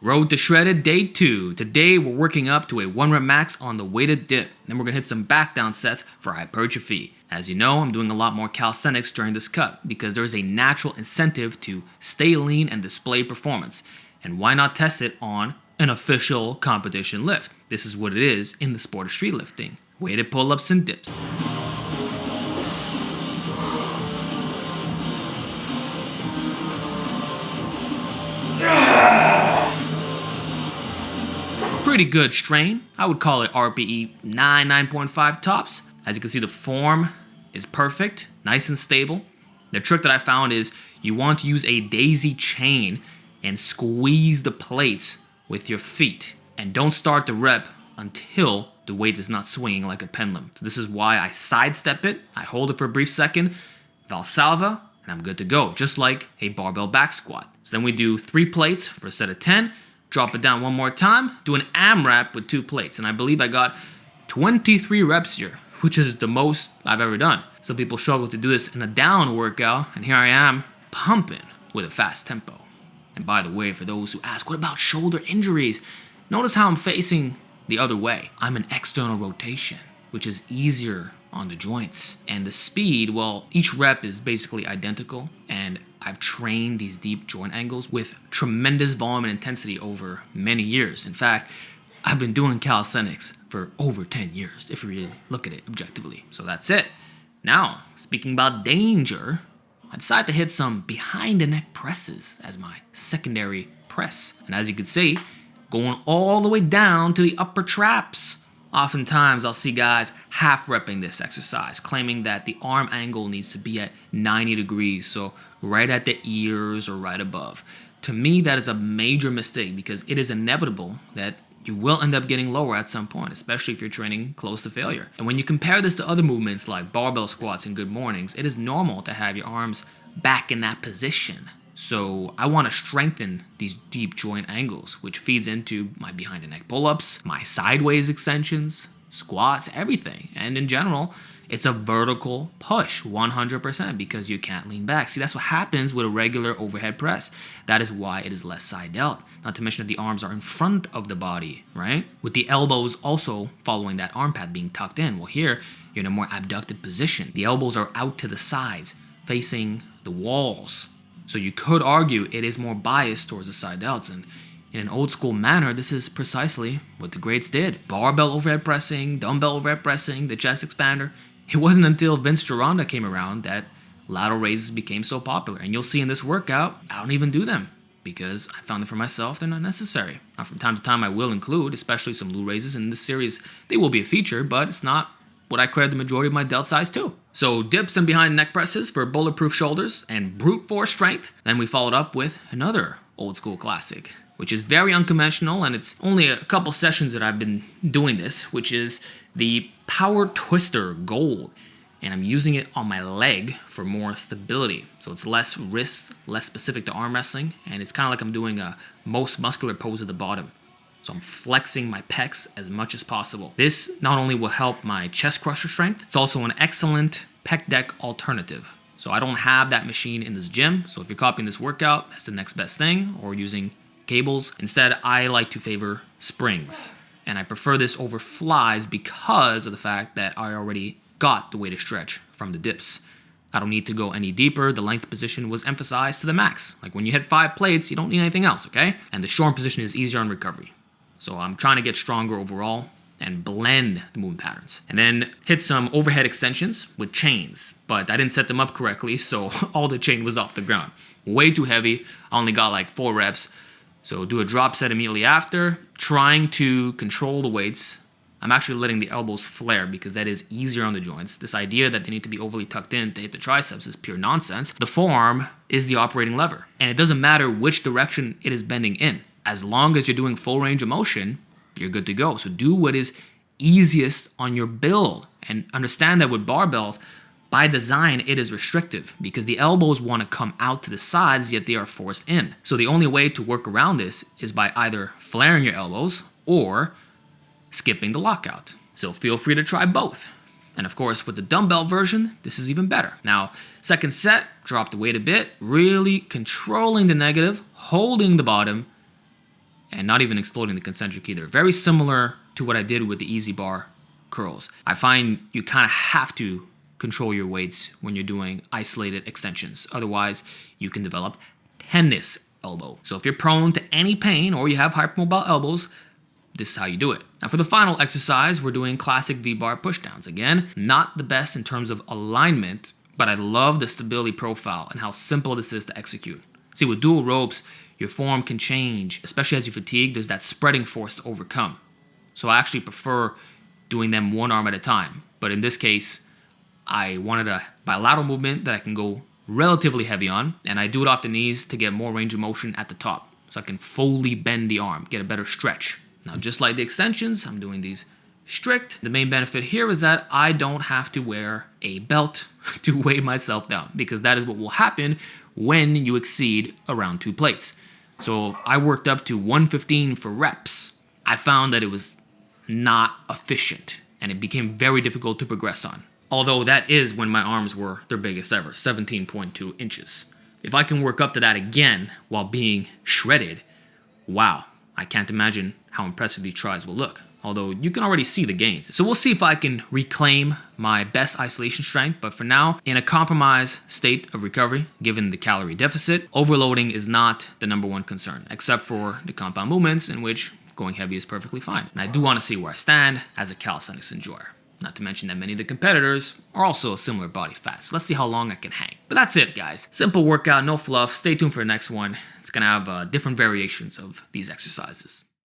Road to Shredded Day 2. Today we're working up to a 1 rep max on the weighted dip. Then we're going to hit some back down sets for hypertrophy. As you know, I'm doing a lot more calisthenics during this cut because there is a natural incentive to stay lean and display performance. And why not test it on an official competition lift? This is what it is in the sport of street lifting. Weighted pull-ups and dips. Pretty good strain. I would call it RPE 9.5 tops. As you can see, the form is perfect, nice and stable. The trick that I found is you want to use a daisy chain and squeeze the plates with your feet. And don't start the rep until the weight is not swinging like a pendulum. So this is why I sidestep it, I hold it for a brief second, Valsalva, and I'm good to go, just like a barbell back squat. So then we do 3 plates for a set of 10, drop it down one more time, do an AMRAP with 2 plates, and I believe I got 23 reps here, which is the most I've ever done. Some people struggle to do this in a down workout, and here I am pumping with a fast tempo. And by the way, for those who ask, what about shoulder injuries? Notice how I'm facing the other way. I'm in external rotation, which is easier on the joints. And the speed, well, each rep is basically identical, and I've trained these deep joint angles with tremendous volume and intensity over many years. In fact, I've been doing calisthenics for over 10 years, if you really look at it objectively. So that's it. Now, speaking about danger, I decided to hit some behind the neck presses as my secondary press. And as you can see, going all the way down to the upper traps. Oftentimes, I'll see guys half-repping this exercise, claiming that the arm angle needs to be at 90 degrees, so right at the ears or right above. To me, that is a major mistake because it is inevitable that you will end up getting lower at some point, especially if you're training close to failure. And when you compare this to other movements like barbell squats and good mornings, it is normal to have your arms back in that position. So I want to strengthen these deep joint angles, which feeds into my behind the neck pull-ups, my sideways extensions, squats, everything. And in general, it's a vertical push 100% because you can't lean back. See, that's what happens with a regular overhead press. That is why it is less side delt. Not to mention that the arms are in front of the body, right? With the elbows also following that arm pad being tucked in. Well, here, you're in a more abducted position. The elbows are out to the sides, facing the walls. So you could argue it is more biased towards the side delts, and in an old school manner, this is precisely what the greats did. Barbell overhead pressing, dumbbell overhead pressing, the chest expander. It wasn't until Vince Gironda came around that lateral raises became so popular. And you'll see in this workout, I don't even do them because I found them for myself, they're not necessary. Now, from time to time, I will include, especially some glute raises in this series. They will be a feature, but it's not what I credit the majority of my delt size to. So dips and behind neck presses for bulletproof shoulders and brute force strength. Then we followed up with another old school classic, which is very unconventional, and it's only a couple sessions that I've been doing this, which is the Power Twister Gold. And I'm using it on my leg for more stability. So it's less wrist, less specific to arm wrestling, and it's kind of like I'm doing a most muscular pose at the bottom. So I'm flexing my pecs as much as possible. This not only will help my chest crusher strength, it's also an excellent pec deck alternative. So I don't have that machine in this gym, so if you're copying this workout, that's the next best thing, or using cables. Instead, I like to favor springs. And I prefer this over flies because of the fact that I already got the way to stretch from the dips. I don't need to go any deeper. The length position was emphasized to the max. Like when you hit 5 plates, you don't need anything else, okay? And the short position is easier on recovery. So I'm trying to get stronger overall and blend the movement patterns. And then hit some overhead extensions with chains, but I didn't set them up correctly, so all the chain was off the ground. Way too heavy. I only got like 4 reps. So do a drop set immediately after, trying to control the weights. I'm actually letting the elbows flare because that is easier on the joints. This idea that they need to be overly tucked in to hit the triceps is pure nonsense. The forearm is the operating lever, and it doesn't matter which direction it is bending in. As long as you're doing full range of motion, you're good to go. So do what is easiest on your build, and understand that with barbells, by design, it is restrictive because the elbows want to come out to the sides, yet they are forced in. So the only way to work around this is by either flaring your elbows or skipping the lockout. So feel free to try both. And of course, with the dumbbell version, this is even better. Now, second set, drop the weight a bit, really controlling the negative, holding the bottom, and not even exploding the concentric either. Very similar to what I did with the EZ bar curls. I find you kind of have to control your weights when you're doing isolated extensions. Otherwise, you can develop tennis elbow. So if you're prone to any pain or you have hypermobile elbows, this is how you do it. Now for the final exercise, we're doing classic V-bar pushdowns. Again, not the best in terms of alignment, but I love the stability profile and how simple this is to execute. See, with dual ropes, your form can change, especially as you fatigue. There's that spreading force to overcome. So I actually prefer doing them one arm at a time. But in this case, I wanted a bilateral movement that I can go relatively heavy on, and I do it off the knees to get more range of motion at the top, so I can fully bend the arm, get a better stretch. Now, just like the extensions, I'm doing these strict. The main benefit here is that I don't have to wear a belt to weigh myself down, because that is what will happen when you exceed around 2 plates. So I worked up to 115 for reps. I found that it was not efficient, and it became very difficult to progress on. Although that is when my arms were their biggest ever, 17.2 inches. If I can work up to that again while being shredded, wow, I can't imagine how impressive these tries will look. Although you can already see the gains. So we'll see if I can reclaim my best isolation strength, but for now, in a compromised state of recovery, given the calorie deficit, overloading is not the #1 concern, except for the compound movements in which going heavy is perfectly fine. And I do want to see where I stand as a calisthenics enjoyer. Not to mention that many of the competitors are also similar body fat. So let's see how long I can hang. But that's it, guys. Simple workout, no fluff. Stay tuned for the next one. It's going to have different variations of these exercises.